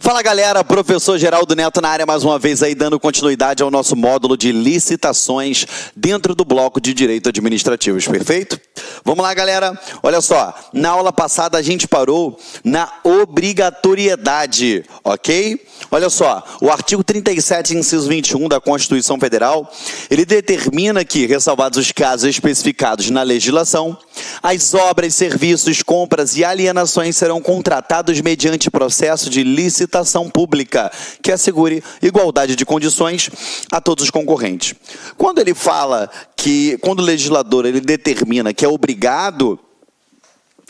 Fala galera, professor Geraldo Neto na área mais uma vez aí dando continuidade ao nosso módulo de licitações dentro do bloco de Direito Administrativos, perfeito? Vamos lá galera, olha só, na aula passada a gente parou na obrigatoriedade, ok? Olha só, o artigo 37, inciso 21 da Constituição Federal, ele determina que, ressalvados os casos especificados na legislação, as obras, serviços, compras e alienações serão contratados mediante processo de licitação pública, que assegure igualdade de condições a todos os concorrentes. Quando ele fala que, quando o legislador ele determina que é obrigado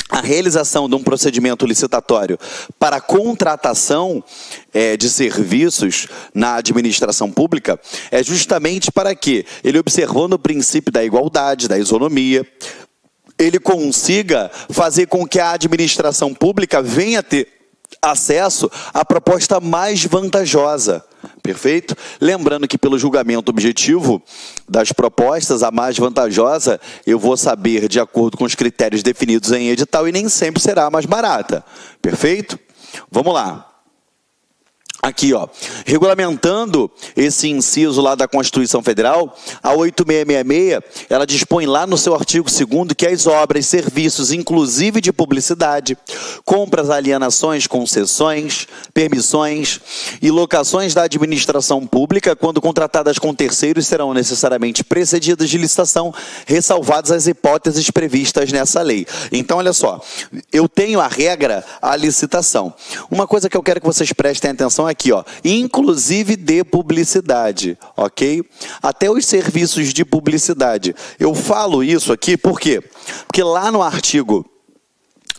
a realização de um procedimento licitatório para contratação de serviços na administração pública, é justamente para que ele, observando o princípio da igualdade, da isonomia, ele consiga fazer com que a administração pública venha ter acesso à proposta mais vantajosa. Perfeito? Lembrando que pelo julgamento objetivo das propostas, a mais vantajosa, eu vou saber de acordo com os critérios definidos em edital e nem sempre será a mais barata. Perfeito? Vamos lá. Aqui, ó, regulamentando esse inciso lá da Constituição Federal, a 8666, ela dispõe lá no seu artigo 2º que as obras, serviços, inclusive de publicidade, compras, alienações, concessões, permissões e locações da administração pública, quando contratadas com terceiros, serão necessariamente precedidas de licitação, ressalvadas as hipóteses previstas nessa lei. Então, olha só, eu tenho a regra, a licitação. Uma coisa que eu quero que vocês prestem atenção aqui, ó, inclusive de publicidade, ok? Até os serviços de publicidade. Eu falo isso aqui por quê? Porque lá no artigo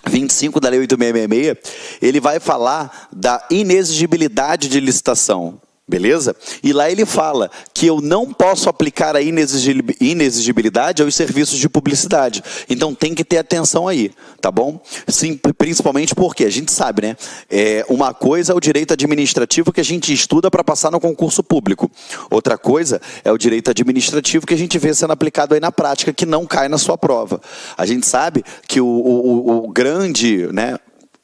25 da Lei 8666, ele vai falar da inexigibilidade de licitação. Beleza? E lá ele fala que eu não posso aplicar a inexigibilidade aos serviços de publicidade. Então tem que ter atenção aí, tá bom? Sim, principalmente porque a gente sabe, né? Uma coisa é o direito administrativo que a gente estuda para passar no concurso público. Outra coisa é o direito administrativo que a gente vê sendo aplicado aí na prática, que não cai na sua prova. A gente sabe que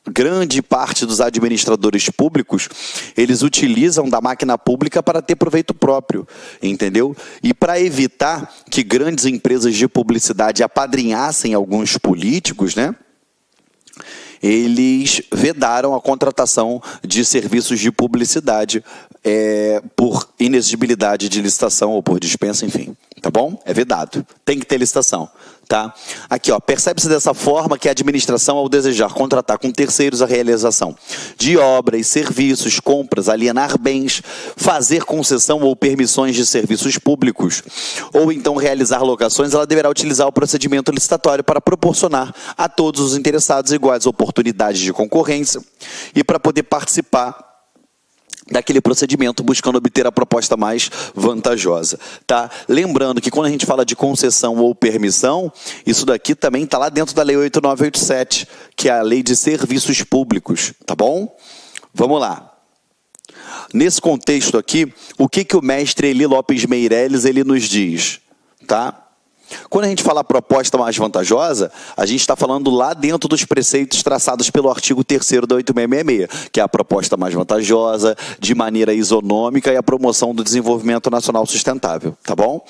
grande parte dos administradores públicos, eles utilizam da máquina pública para ter proveito próprio, entendeu? E para evitar que grandes empresas de publicidade apadrinhassem alguns políticos, né? Eles vedaram a contratação de serviços de publicidade por inexigibilidade de licitação ou por dispensa, enfim, tá bom? É vedado, tem que ter licitação. Tá? Aqui, ó, percebe-se dessa forma que a administração, ao desejar contratar com terceiros a realização de obras, serviços, compras, alienar bens, fazer concessão ou permissões de serviços públicos, ou então realizar locações, ela deverá utilizar o procedimento licitatório para proporcionar a todos os interessados iguais oportunidades de concorrência e para poder participar daquele procedimento, buscando obter a proposta mais vantajosa, tá? Lembrando que quando a gente fala de concessão ou permissão, isso daqui também está lá dentro da Lei 8987, que é a Lei de Serviços Públicos, tá bom? Vamos lá. Nesse contexto aqui, o que o mestre Eli Lopes Meireles, ele nos diz, tá? Quando a gente fala proposta mais vantajosa, a gente está falando lá dentro dos preceitos traçados pelo artigo 3º da 8666, que é a proposta mais vantajosa, de maneira isonômica e a promoção do desenvolvimento nacional sustentável, tá bom?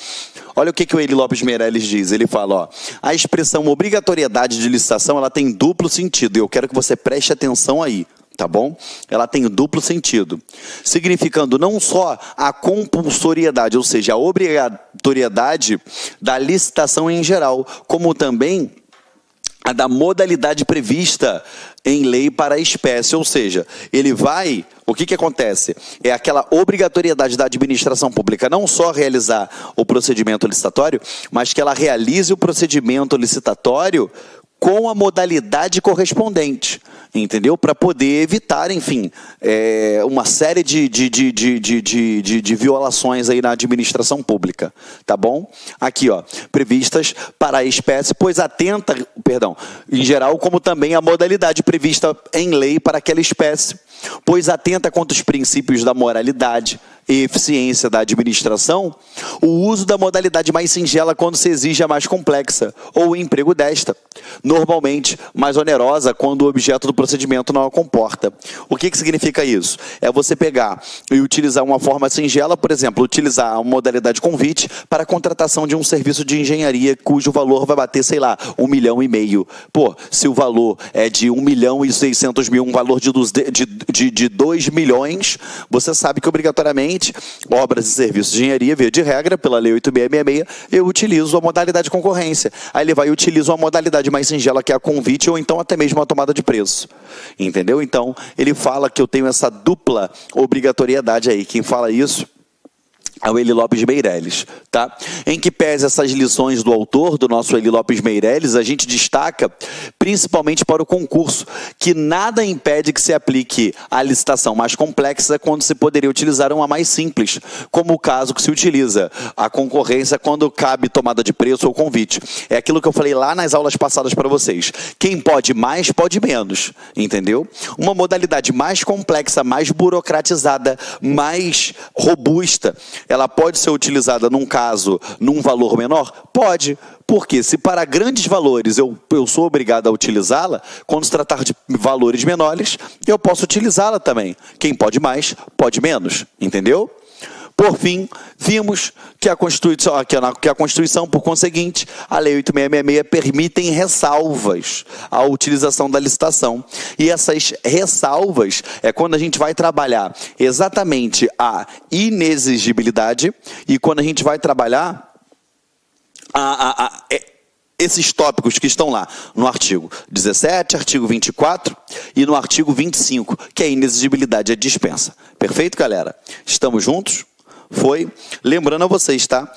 Olha o que o Eli Lopes Meireles diz, ele fala, ó, a expressão obrigatoriedade de licitação, ela tem duplo sentido, e eu quero que você preste atenção aí. Tá bom? Ela tem duplo sentido, significando não só a compulsoriedade, ou seja, a obrigatoriedade da licitação em geral, como também a da modalidade prevista em lei para a espécie, ou seja, o que acontece? É aquela obrigatoriedade da administração pública não só realizar o procedimento licitatório, mas que ela realize o procedimento licitatório com a modalidade correspondente, entendeu? Para poder evitar, enfim, uma série de violações aí na administração pública, tá bom? Aqui, ó, previstas para a espécie, pois atenta, em geral, como também a modalidade prevista em lei para aquela espécie, pois atenta contra os princípios da moralidade, e eficiência da administração, o uso da modalidade mais singela quando se exige a mais complexa, ou o emprego desta, normalmente mais onerosa quando o objeto do procedimento não a comporta. O que significa isso? É você pegar e utilizar uma forma singela, por exemplo, utilizar a modalidade convite para a contratação de um serviço de engenharia cujo valor vai bater, sei lá, 1,5 milhão. Pô, se o valor é de 1.600.000, um valor de 2 milhões, você sabe que obrigatoriamente obras e serviços de engenharia, via de regra, pela Lei 8.666, eu utilizo a modalidade concorrência. Aí ele vai e utiliza uma modalidade mais singela, que é a convite, ou então até mesmo a tomada de preço. Entendeu? Então, ele fala que eu tenho essa dupla obrigatoriedade aí. Quem fala isso é o Eli Lopes Meirelles, tá? Em que pese essas lições do autor, do nosso Eli Lopes Meirelles, a gente destaca principalmente para o concurso, que nada impede que se aplique a licitação mais complexa quando se poderia utilizar uma mais simples, como o caso que se utiliza a concorrência quando cabe tomada de preço ou convite. É aquilo que eu falei lá nas aulas passadas para vocês. Quem pode mais, pode menos, entendeu? Uma modalidade mais complexa, mais burocratizada, mais robusta, ela pode ser utilizada num caso, num valor menor? Pode. Porque se para grandes valores eu sou obrigado a utilizá-la, quando se tratar de valores menores, eu posso utilizá-la também. Quem pode mais, pode menos. Entendeu? Por fim, vimos que a Constituição, por conseguinte, a Lei 8.666 permitem ressalvas à utilização da licitação. E essas ressalvas é quando a gente vai trabalhar exatamente a inexigibilidade e quando a gente vai trabalhar esses tópicos que estão lá no artigo 17, artigo 24 e no artigo 25, que é a inexigibilidade e a dispensa. Perfeito, galera? Estamos juntos? Foi. Lembrando a vocês, tá?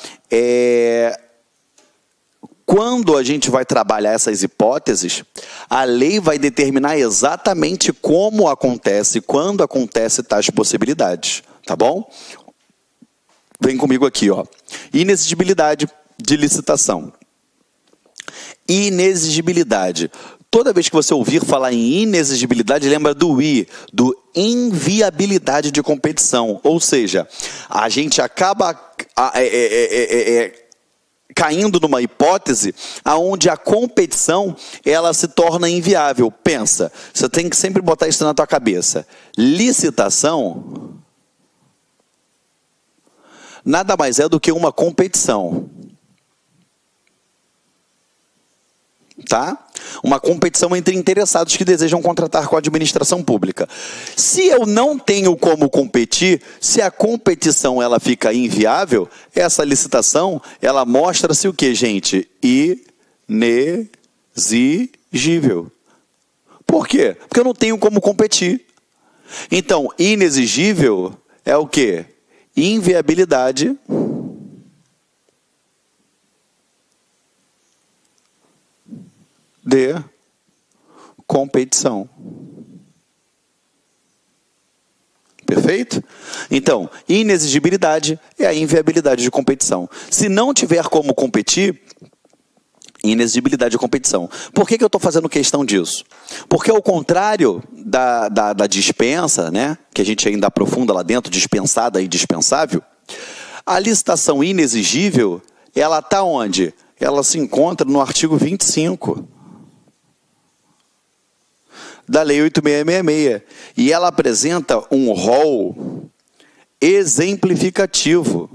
Quando a gente vai trabalhar essas hipóteses, a lei vai determinar exatamente como acontece, quando acontece tais possibilidades, tá bom? Vem comigo aqui, ó. Inexigibilidade de licitação. Inexigibilidade. Toda vez que você ouvir falar em inexigibilidade, lembra do I, do inviabilidade de competição. Ou seja, a gente acaba caindo numa hipótese onde a competição ela se torna inviável. Pensa, você tem que sempre botar isso na tua cabeça. Licitação nada mais é do que uma competição. Tá? Uma competição entre interessados que desejam contratar com a administração pública. Se eu não tenho como competir, se a competição ela fica inviável, essa licitação, ela mostra-se o que, gente? Inexigível. Por quê? Porque eu não tenho como competir. Então, inexigível é o quê? Inviabilidade de competição. Perfeito? Então, inexigibilidade é a inviabilidade de competição. Se não tiver como competir, inexigibilidade de competição. Por que eu estou fazendo questão disso? Porque ao contrário da dispensa, né, que a gente ainda aprofunda lá dentro, dispensada e dispensável, a licitação inexigível, ela está onde? Ela se encontra no artigo 25. Da Lei 8.666. E ela apresenta um rol exemplificativo.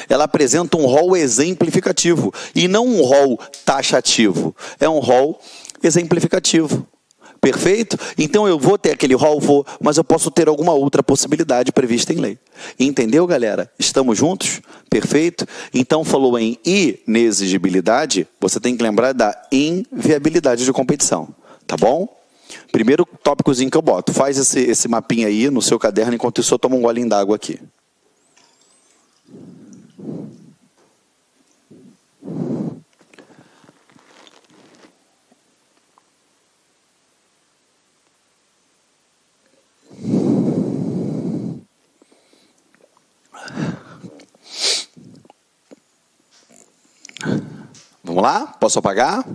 Ela apresenta um rol exemplificativo. E não um rol taxativo. É um rol exemplificativo. Perfeito? Então eu vou ter aquele rol, mas eu posso ter alguma outra possibilidade prevista em lei. Entendeu, galera? Estamos juntos? Perfeito? Então falou em inexigibilidade, você tem que lembrar da inviabilidade de competição. Tá bom? Primeiro tópicozinho que eu boto. Faz esse mapinha aí no seu caderno, enquanto isso eu tomo um golinho d'água aqui. Vamos lá? Posso apagar?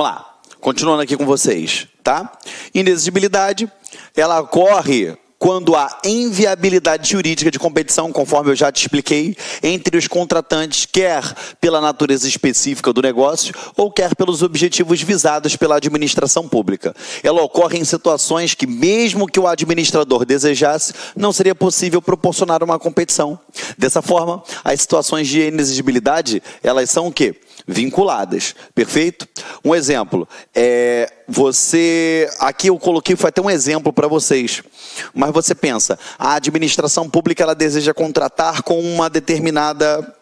Vamos lá. Continuando aqui com vocês, tá? Inexigibilidade, ela ocorre quando há inviabilidade jurídica de competição, conforme eu já te expliquei, entre os contratantes, quer pela natureza específica do negócio ou quer pelos objetivos visados pela administração pública. Ela ocorre em situações que, mesmo que o administrador desejasse, não seria possível proporcionar uma competição. Dessa forma, as situações de inexigibilidade, elas são o quê? Vinculadas, perfeito? Um exemplo, aqui eu coloquei, foi até um exemplo para vocês, mas você pensa, a administração pública ela deseja contratar com uma determinada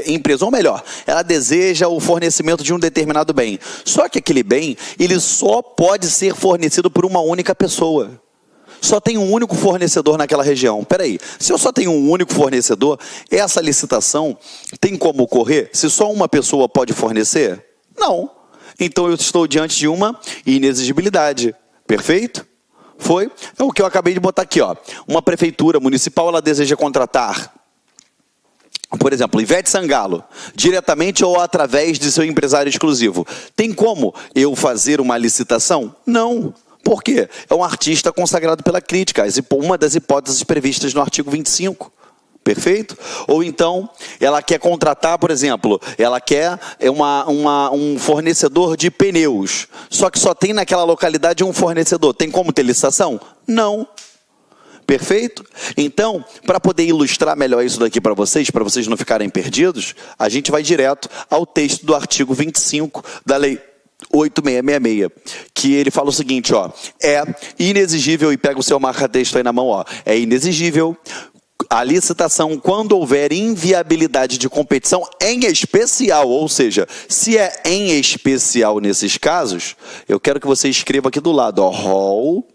empresa, ou melhor, ela deseja o fornecimento de um determinado bem, só que aquele bem, ele só pode ser fornecido por uma única pessoa. Só tem um único fornecedor naquela região. Peraí, se eu só tenho um único fornecedor, essa licitação tem como ocorrer se só uma pessoa pode fornecer? Não. Então eu estou diante de uma inexigibilidade. Perfeito? Foi? É o que eu acabei de botar aqui, ó. Uma prefeitura municipal, ela deseja contratar, por exemplo, Ivete Sangalo, diretamente ou através de seu empresário exclusivo. Tem como eu fazer uma licitação? Não. Por quê? É um artista consagrado pela crítica, uma das hipóteses previstas no artigo 25. Perfeito? Ou então, ela quer contratar, por exemplo, ela quer um fornecedor de pneus, só que só tem naquela localidade um fornecedor. Tem como ter licitação? Não. Perfeito? Então, para poder ilustrar melhor isso daqui para vocês não ficarem perdidos, a gente vai direto ao texto do artigo 25 da Lei 8666, que ele fala o seguinte, ó, é inexigível, e pega o seu marca-texto aí na mão, ó, é inexigível a licitação quando houver inviabilidade de competição em especial, ou seja, se é em especial nesses casos, eu quero que você escreva aqui do lado, ó, rol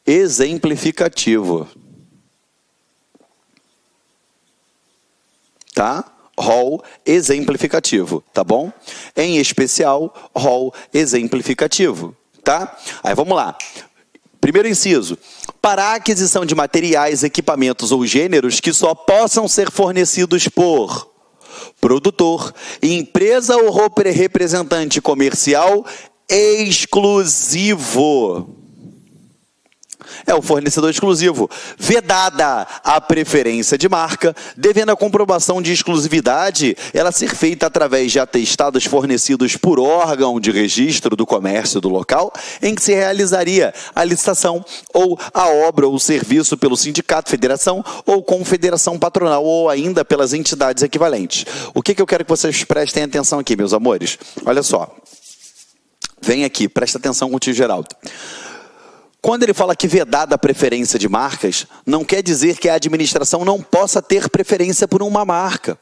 exemplificativo, tá? Rol exemplificativo, tá bom? Em especial, rol exemplificativo, tá? Aí vamos lá. Primeiro inciso. Para a aquisição de materiais, equipamentos ou gêneros que só possam ser fornecidos por produtor, empresa ou representante comercial exclusivo. É o fornecedor exclusivo. Vedada a preferência de marca, devendo a comprovação de exclusividade ela ser feita através de atestados fornecidos por órgão de registro do comércio do local em que se realizaria a licitação ou a obra ou serviço pelo sindicato, federação ou confederação patronal ou ainda pelas entidades equivalentes. O que eu quero que vocês prestem atenção aqui, meus amores? Olha só. Vem aqui, presta atenção com o tio Geraldo. Quando ele fala que vedada a preferência de marcas, não quer dizer que a administração não possa ter preferência por uma marca.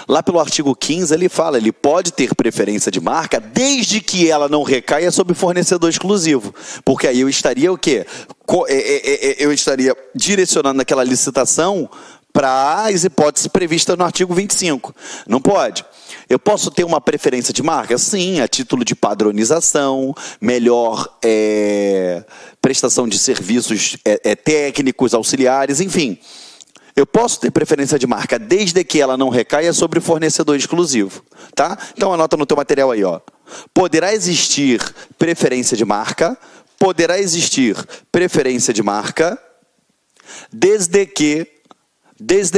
Lá pelo artigo 15 ele fala, ele pode ter preferência de marca desde que ela não recaia sobre fornecedor exclusivo. Porque aí eu estaria o quê? Eu estaria direcionando aquela licitação para as hipóteses previstas no artigo 25. Não pode. Eu posso ter uma preferência de marca? Sim, a título de padronização, melhor prestação de serviços técnicos, auxiliares, enfim. Eu posso ter preferência de marca desde que ela não recaia sobre fornecedor exclusivo, tá? Então anota no teu material aí, ó. Poderá existir preferência de marca, desde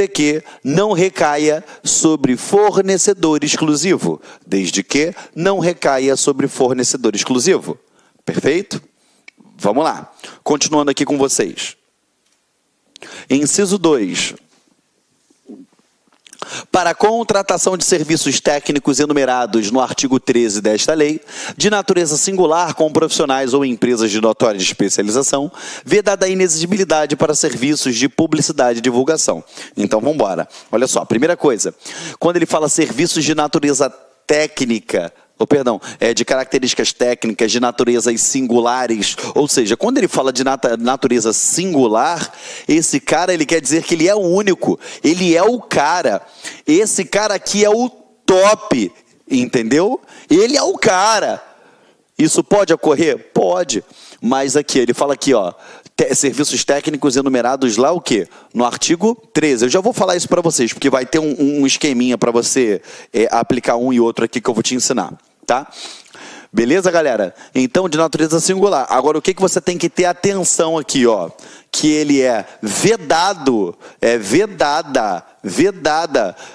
que não recaia sobre fornecedor exclusivo. Desde que não recaia sobre fornecedor exclusivo. Perfeito? Vamos lá. Continuando aqui com vocês. Inciso 2. Para a contratação de serviços técnicos enumerados no artigo 13 desta lei, de natureza singular com profissionais ou empresas de notória especialização, vedada a inexigibilidade para serviços de publicidade e divulgação. Então, vamos embora. Olha só, primeira coisa, quando ele fala serviços de natureza técnica, de características técnicas, de naturezas singulares, ou seja, quando ele fala de natureza singular, esse cara, ele quer dizer que ele é o único, ele é o cara, esse cara aqui é o top, entendeu? Ele é o cara. Isso pode ocorrer? Pode, mas aqui, ele fala aqui, ó, serviços técnicos enumerados lá o quê? No artigo 13. Eu já vou falar isso para vocês, porque vai ter um esqueminha para você aplicar um e outro aqui que eu vou te ensinar, tá? Beleza, galera? Então, de natureza singular. Agora, o que você tem que ter atenção aqui, ó? Que ele é vedada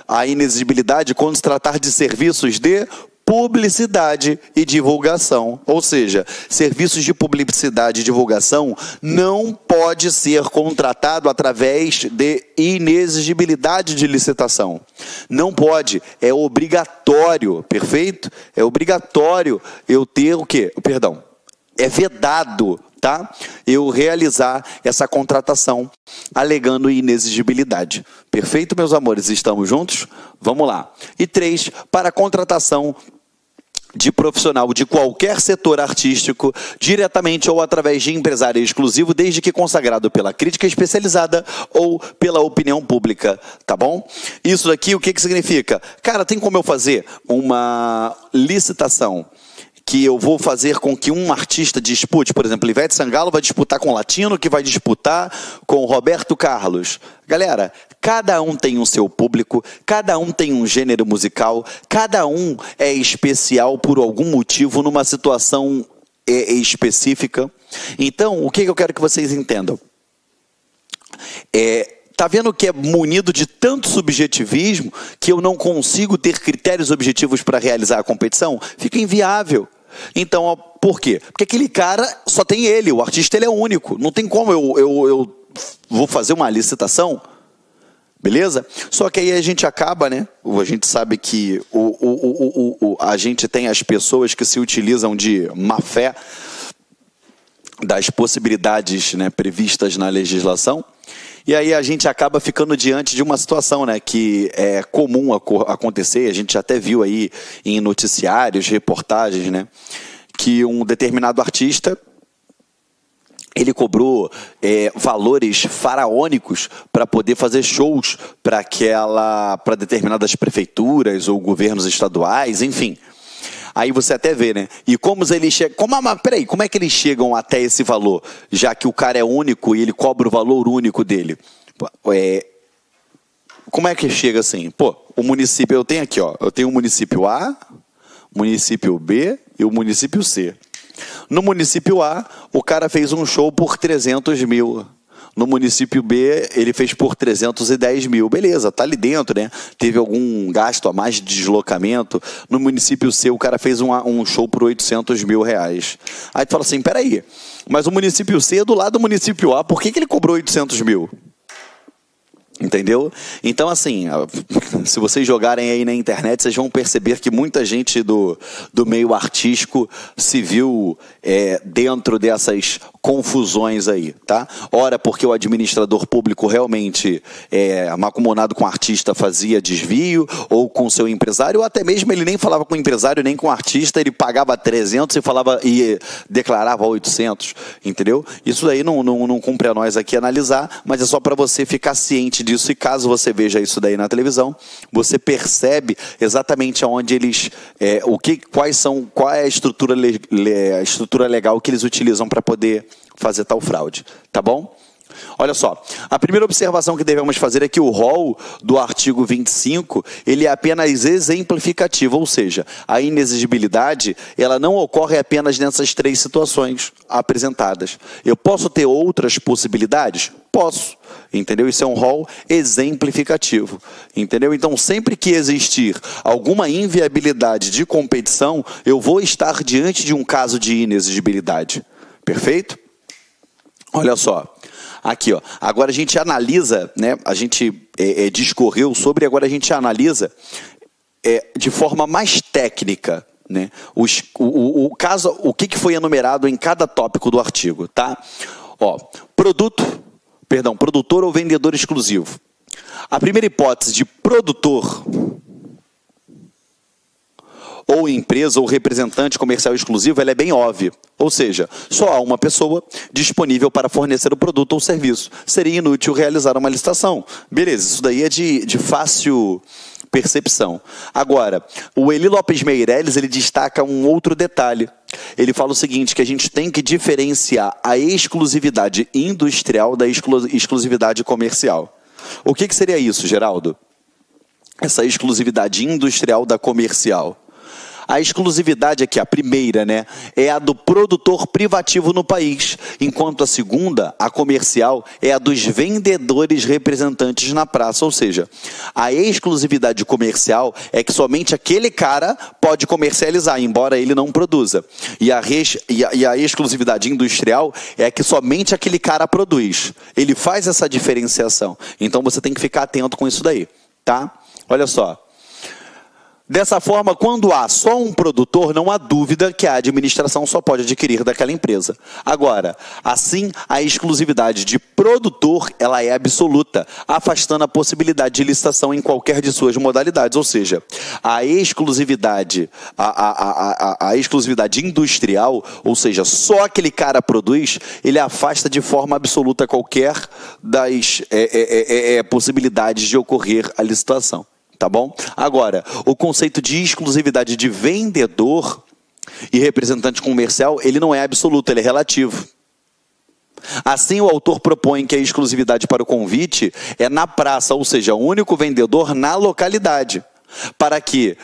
a inexigibilidade quando se tratar de serviços de publicidade e divulgação. Ou seja, serviços de publicidade e divulgação não pode ser contratado através de inexigibilidade de licitação. Não pode, é obrigatório, perfeito? É obrigatório eu ter o quê? Perdão, é vedado, tá? Eu realizar essa contratação alegando inexigibilidade. Perfeito, meus amores? Estamos juntos? Vamos lá. E 3, para a contratação de profissional de qualquer setor artístico, diretamente ou através de empresário exclusivo, desde que consagrado pela crítica especializada ou pela opinião pública, tá bom? Isso daqui, o que significa? Cara, tem como eu fazer uma licitação que eu vou fazer com que um artista dispute, por exemplo, Ivete Sangalo vai disputar com o Latino, que vai disputar com o Roberto Carlos. Galera, cada um tem o seu público, cada um tem um gênero musical, cada um é especial por algum motivo, numa situação específica. Então, o que eu quero que vocês entendam? Tá vendo que é munido de tanto subjetivismo que eu não consigo ter critérios objetivos para realizar a competição? Fica inviável. Então, por quê? Porque aquele cara só tem ele, o artista ele é único. Não tem como eu vou fazer uma licitação, beleza? Só que aí a gente acaba, né? A gente sabe que a gente tem as pessoas que se utilizam de má fé das possibilidades, né, previstas na legislação. E aí a gente acaba ficando diante de uma situação, né, que é comum acontecer, a gente até viu aí em noticiários, reportagens, né, que um determinado artista, ele cobrou valores faraônicos para poder fazer shows para determinadas prefeituras ou governos estaduais, enfim. Aí você até vê, né? E como eles chegam... Peraí, como é que eles chegam até esse valor? Já que o cara é único e ele cobra o valor único dele. Como é que chega assim? Pô, o município... Eu tenho aqui, ó. Eu tenho o município A, município B e o município C. No município A, o cara fez um show por 300 mil. No município B, ele fez por 310 mil. Beleza, tá ali dentro, né? Teve algum gasto a mais de deslocamento. No município C, o cara fez um show por 800 mil reais. Aí tu fala assim, peraí, mas o município C é do lado do município A, por que ele cobrou 800 mil? Entendeu? Então, assim, se vocês jogarem aí na internet, vocês vão perceber que muita gente do meio artístico se viu dentro dessas confusões aí, tá? Ora, porque o administrador público realmente, mancomunado com o artista, fazia desvio, ou com o seu empresário, ou até mesmo ele nem falava com o empresário, nem com o artista, ele pagava 300 e declarava 800, entendeu? Isso daí não cumpre a nós aqui analisar, mas é só para você ficar ciente disso, e caso você veja isso daí na televisão, você percebe exatamente aonde eles, qual é a estrutura legal que eles utilizam para poder fazer tal fraude, tá bom? Olha só, a primeira observação que devemos fazer é que o rol do artigo 25, ele é apenas exemplificativo, ou seja, a inexigibilidade, ela não ocorre apenas nessas 3 situações apresentadas. Eu posso ter outras possibilidades? Posso, entendeu? Isso é um rol exemplificativo, entendeu? Então, sempre que existir alguma inviabilidade de competição, eu vou estar diante de um caso de inexigibilidade, perfeito? Olha só. Aqui, ó. Agora a gente analisa, né? A gente discorreu sobre, agora a gente analisa de forma mais técnica, né? O caso, o que foi enumerado em cada tópico do artigo, tá? Ó, produtor ou vendedor exclusivo. A primeira hipótese de produtor ou empresa ou representante comercial exclusivo, ela é bem óbvia. Ou seja, só há uma pessoa disponível para fornecer o produto ou serviço. Seria inútil realizar uma licitação. Beleza, isso daí é de fácil percepção. Agora, o Eli Lopes Meireles, ele destaca um outro detalhe. Ele fala o seguinte, que a gente tem que diferenciar a exclusividade industrial da exclusividade comercial. O que seria isso, Geraldo? Essa exclusividade industrial da comercial. A exclusividade aqui, a primeira, né, é a do produtor privativo no país, enquanto a segunda, a comercial, é a dos vendedores representantes na praça. Ou seja, a exclusividade comercial é que somente aquele cara pode comercializar, embora ele não produza. E a exclusividade industrial é que somente aquele cara produz. Ele faz essa diferenciação. Então você tem que ficar atento com isso daí, tá? Olha só. Dessa forma, quando há só um produtor, não há dúvida que a administração só pode adquirir daquela empresa. Agora, assim, a exclusividade de produtor, ela é absoluta, afastando a possibilidade de licitação em qualquer de suas modalidades. Ou seja, a exclusividade, a exclusividade industrial, ou seja, só aquele cara produz, ele afasta de forma absoluta qualquer das possibilidades de ocorrer a licitação. Tá bom? Agora, o conceito de exclusividade de vendedor e representante comercial, ele não é absoluto, ele é relativo. Assim, o autor propõe que a exclusividade para o convite é na praça, ou seja, o único vendedor na localidade. Para que,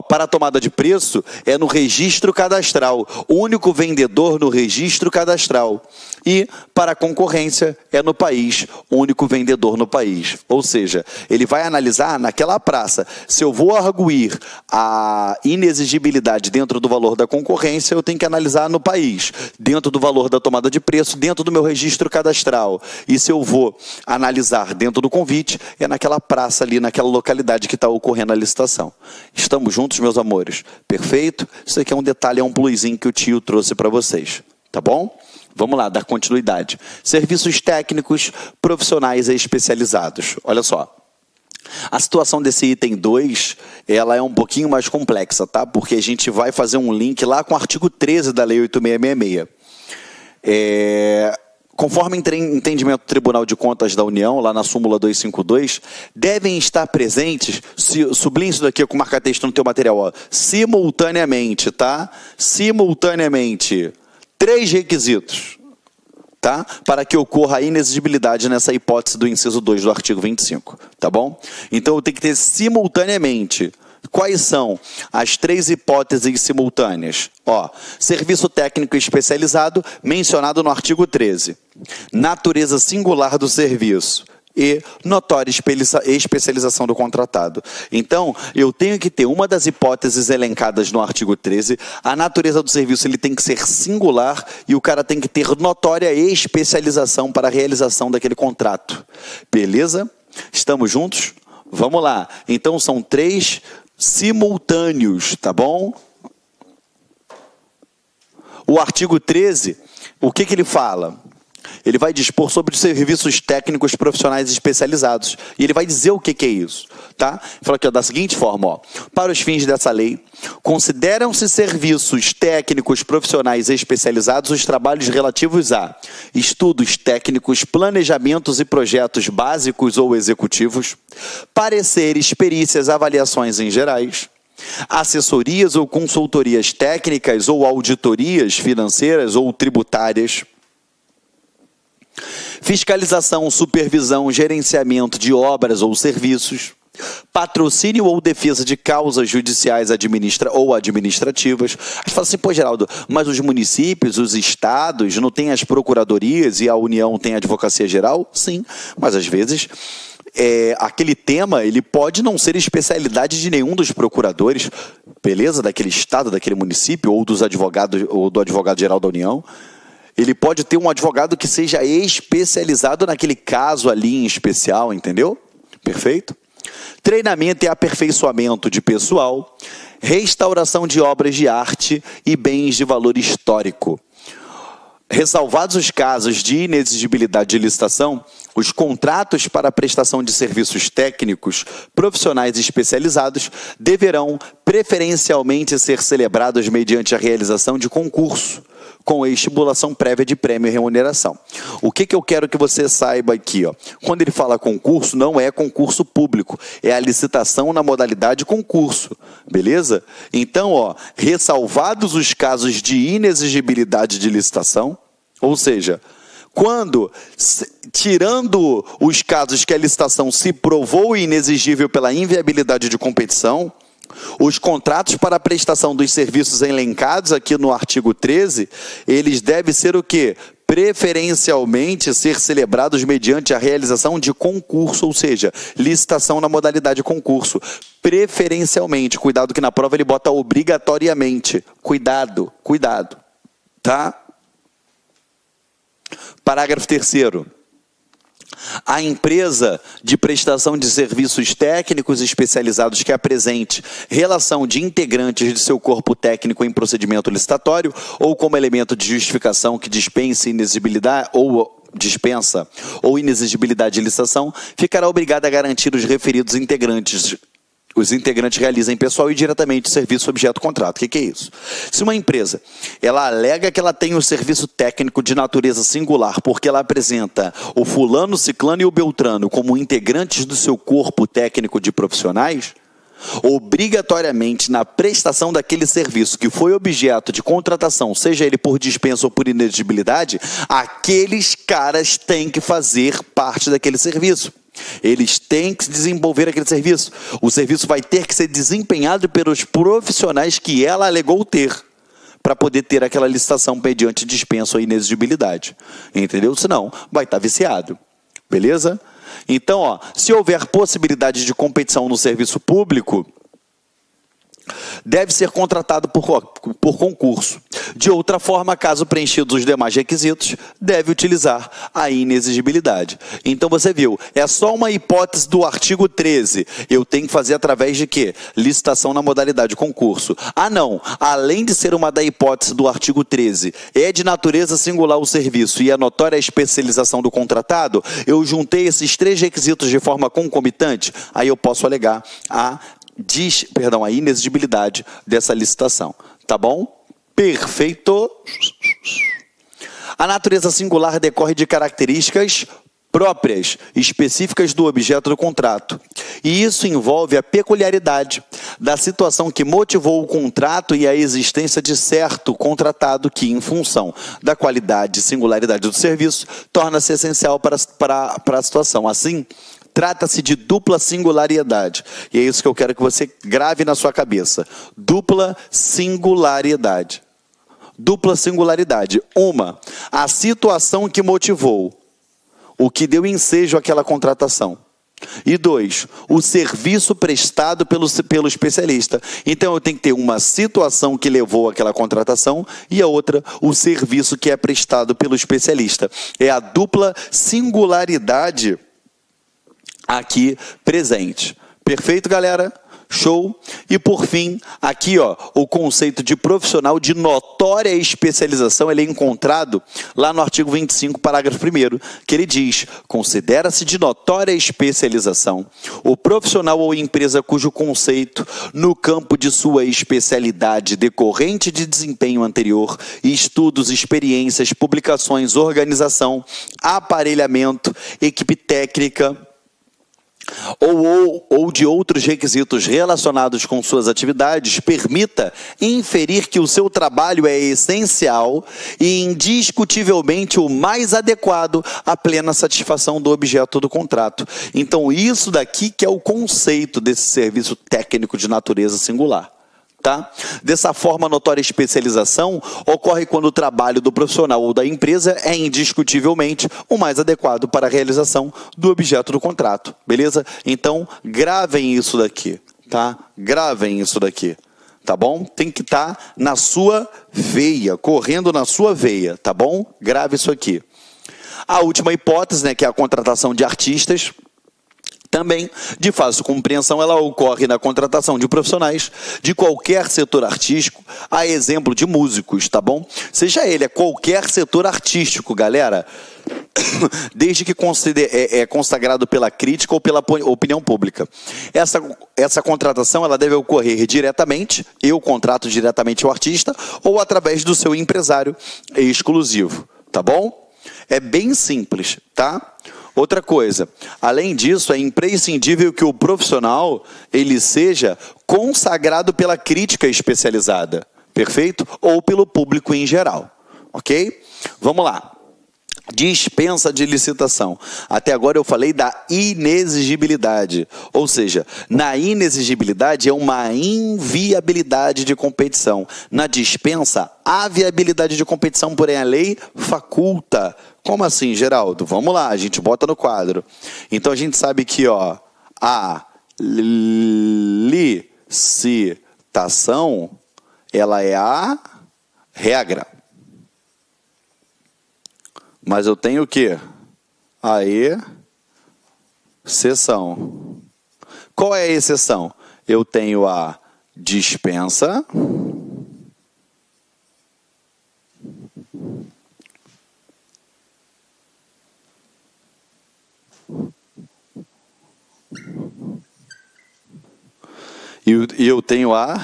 para a tomada de preço é no registro cadastral, o único vendedor no registro cadastral. E para a concorrência é no país, o único vendedor no país. Ou seja, ele vai analisar naquela praça, se eu vou arguir a inexigibilidade dentro do valor da concorrência, eu tenho que analisar no país, dentro do valor da tomada de preço, dentro do meu registro cadastral. E se eu vou analisar dentro do convite, é naquela praça ali, naquela localidade que está ocorrendo a licitação. Estamos juntos, meus amores? Perfeito? Isso aqui é um detalhe, é um plusinho que o tio trouxe para vocês. Tá bom? Vamos lá, dar continuidade. Serviços técnicos, profissionais e especializados. Olha só. A situação desse item 2, ela é um pouquinho mais complexa, tá? Porque a gente vai fazer um link lá com o artigo 13 da Lei 8666. Conforme entendimento do Tribunal de Contas da União, lá na súmula 252, devem estar presentes, sublinhe isso daqui com marca-texto no teu material, simultaneamente, tá? Simultaneamente, 3 requisitos, tá? Para que ocorra a inexigibilidade nessa hipótese do inciso 2 do artigo 25, tá bom? Então, eu tenho que ter simultaneamente. Quais são as 3 hipóteses simultâneas? Serviço técnico especializado, mencionado no artigo 13. Natureza singular do serviço e notória especialização do contratado. Então, eu tenho que ter uma das hipóteses elencadas no artigo 13, a natureza do serviço ele tem que ser singular e o cara tem que ter notória especialização para a realização daquele contrato. Beleza? Estamos juntos? Vamos lá. Então, são 3 simultâneos, tá bom? O artigo 13, o que ele fala? Ele vai dispor sobre os serviços técnicos profissionais especializados. E ele vai dizer o que é isso, tá? Ele fala aqui da seguinte forma, para os fins dessa lei, consideram-se serviços técnicos profissionais especializados os trabalhos relativos a estudos técnicos, planejamentos e projetos básicos ou executivos, pareceres, perícias, avaliações em gerais, assessorias ou consultorias técnicas ou auditorias financeiras ou tributárias, fiscalização, supervisão, gerenciamento de obras ou serviços, patrocínio ou defesa de causas judiciais ou administrativas. A gente fala assim, pô, Geraldo, mas os municípios, os estados, não têm as procuradorias e a União tem a advocacia geral? Sim, mas às vezes aquele tema ele pode não ser especialidade de nenhum dos procuradores, beleza? Daquele estado, daquele município ou dos advogados ou do advogado-geral da União. Ele pode ter um advogado que seja especializado naquele caso ali em especial, entendeu? Perfeito? Treinamento e aperfeiçoamento de pessoal, restauração de obras de arte e bens de valor histórico. Ressalvados os casos de inexigibilidade de licitação, os contratos para a prestação de serviços técnicos, profissionais especializados deverão preferencialmente ser celebrados mediante a realização de concurso, com estipulação prévia de prêmio e remuneração. O que eu quero que você saiba aqui, ó? Quando ele fala concurso, não é concurso público, é a licitação na modalidade concurso, beleza? Então, ó, ressalvados os casos de inexigibilidade de licitação, ou seja, quando, tirando os casos que a licitação se provou inexigível pela inviabilidade de competição, os contratos para a prestação dos serviços elencados aqui no artigo 13, eles devem ser o quê? Preferencialmente ser celebrados mediante a realização de concurso, ou seja, licitação na modalidade concurso. Preferencialmente, cuidado que na prova ele bota obrigatoriamente. Cuidado, cuidado, tá? Parágrafo 3º. A empresa de prestação de serviços técnicos especializados que apresente relação de integrantes de seu corpo técnico em procedimento licitatório ou como elemento de justificação que dispensa inexigibilidade de licitação, ficará obrigada a garantir os referidos integrantes. Os integrantes realizam pessoal e diretamente o serviço objeto contrato. O que é isso? Se uma empresa ela alega que ela tem um serviço técnico de natureza singular porque ela apresenta o fulano, ciclano e o beltrano como integrantes do seu corpo técnico de profissionais, obrigatoriamente na prestação daquele serviço que foi objeto de contratação, seja ele por dispensa ou por inexigibilidade, aqueles caras têm que fazer parte daquele serviço. Eles têm que desenvolver aquele serviço. O serviço vai ter que ser desempenhado pelos profissionais que ela alegou ter, para poder ter aquela licitação mediante dispensa ou inexigibilidade. Entendeu? Senão, vai estar viciado. Beleza? Então, ó, se houver possibilidade de competição no serviço público, deve ser contratado por concurso. De outra forma, caso preenchidos os demais requisitos, deve utilizar a inexigibilidade. Então você viu, é só uma hipótese do artigo 13. Eu tenho que fazer através de quê? Licitação na modalidade concurso. Ah não, além de ser uma da hipótese do artigo 13, é de natureza singular o serviço e é notória a especialização do contratado, eu juntei esses 3 requisitos de forma concomitante, aí eu posso alegar a inexigibilidade dessa licitação. Tá bom? Perfeito. A natureza singular decorre de características próprias, específicas do objeto do contrato. E isso envolve a peculiaridade da situação que motivou o contrato e a existência de certo contratado que, em função da qualidade e singularidade do serviço, torna-se essencial para a situação. Assim, trata-se de dupla singularidade. E é isso que eu quero que você grave na sua cabeça. Dupla singularidade. Dupla singularidade. Uma, a situação que motivou, o que deu ensejo àquela contratação. E 2, o serviço prestado pelo especialista. Então eu tenho que ter uma situação que levou àquela contratação e a outra, o serviço que é prestado pelo especialista. É a dupla singularidade aqui presente. Perfeito, galera? Show? E por fim, aqui ó, o conceito de profissional de notória especialização, ele é encontrado lá no artigo 25, parágrafo 1º, que ele diz: considera-se de notória especialização o profissional ou empresa cujo conceito no campo de sua especialidade decorrente de desempenho anterior, estudos, experiências, publicações, organização, aparelhamento, equipe técnica, ou de outros requisitos relacionados com suas atividades, permita inferir que o seu trabalho é essencial e indiscutivelmente o mais adequado à plena satisfação do objeto do contrato. Então, isso daqui que é o conceito desse serviço técnico de natureza singular. Tá? Dessa forma, a notória especialização ocorre quando o trabalho do profissional ou da empresa é indiscutivelmente o mais adequado para a realização do objeto do contrato, beleza? Então, gravem isso daqui, tá? Gravem isso daqui, tá bom? Tem que estar na sua veia, correndo na sua veia, tá bom? Grave isso aqui. A última hipótese, né, que é a contratação de artistas, também, de fácil compreensão, ela ocorre na contratação de profissionais de qualquer setor artístico, a exemplo de músicos, tá bom? Seja ele qualquer setor artístico, galera. desde que é consagrado pela crítica ou pela opinião pública. Essa contratação ela deve ocorrer diretamente, eu contrato diretamente o artista, ou através do seu empresário exclusivo, tá bom? É bem simples, tá? Outra coisa, além disso, é imprescindível que o profissional ele seja consagrado pela crítica especializada, perfeito? Ou pelo público em geral, ok? Vamos lá. Dispensa de licitação. Até agora eu falei da inexigibilidade, ou seja, na inexigibilidade é uma inviabilidade de competição. Na dispensa, há viabilidade de competição, porém a lei faculta. Como assim, Geraldo? Vamos lá, a gente bota no quadro. Então a gente sabe que a licitação, ela é a regra. Mas eu tenho o quê? A exceção. Qual é a exceção? Eu tenho a dispensa. E eu tenho a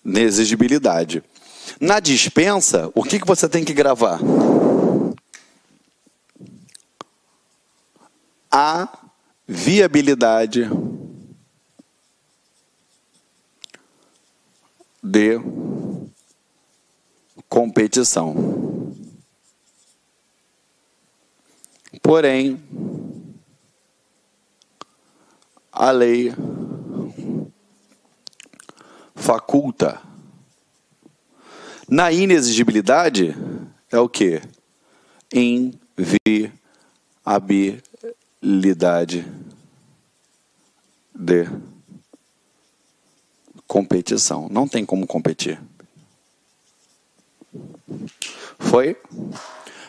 inexigibilidade. Na dispensa, o que você tem que gravar? A viabilidade de competição. Porém, a lei faculta. Na inexigibilidade, é o quê? Inviabilidade de competição. Não tem como competir. Foi?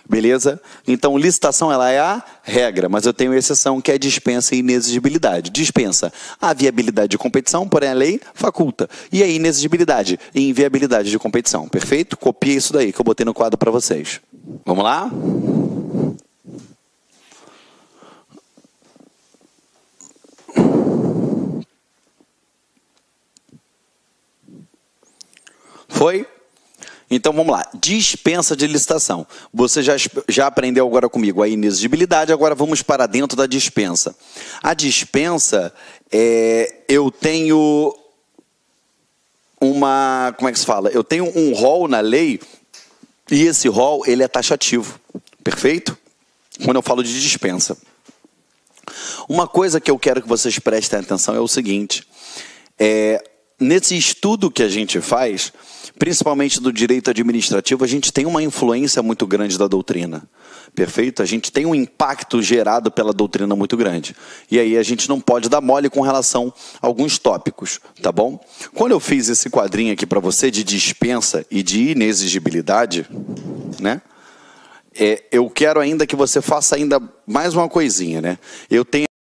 Beleza? Então, licitação ela é a regra, mas eu tenho exceção que é dispensa e inexigibilidade. Dispensa a viabilidade de competição, porém a lei faculta. E a inexigibilidade e inviabilidade de competição. Perfeito? Copia isso daí que eu botei no quadro para vocês. Vamos lá? Foi? Então vamos lá, dispensa de licitação. Você já aprendeu agora comigo a inexigibilidade, agora vamos para dentro da dispensa. A dispensa, eu tenho uma, como é que se fala? Eu tenho um rol na lei e esse rol ele é taxativo, perfeito? Quando eu falo de dispensa. Uma coisa que eu quero que vocês prestem atenção é o seguinte, nesse estudo que a gente faz, principalmente do direito administrativo, a gente tem uma influência muito grande da doutrina, perfeito? A gente tem um impacto gerado pela doutrina muito grande. E aí a gente não pode dar mole com relação a alguns tópicos, tá bom? Quando eu fiz esse quadrinho aqui para você de dispensa e de inexigibilidade, né? Eu quero ainda que você faça ainda mais uma coisinha, né? Eu tenho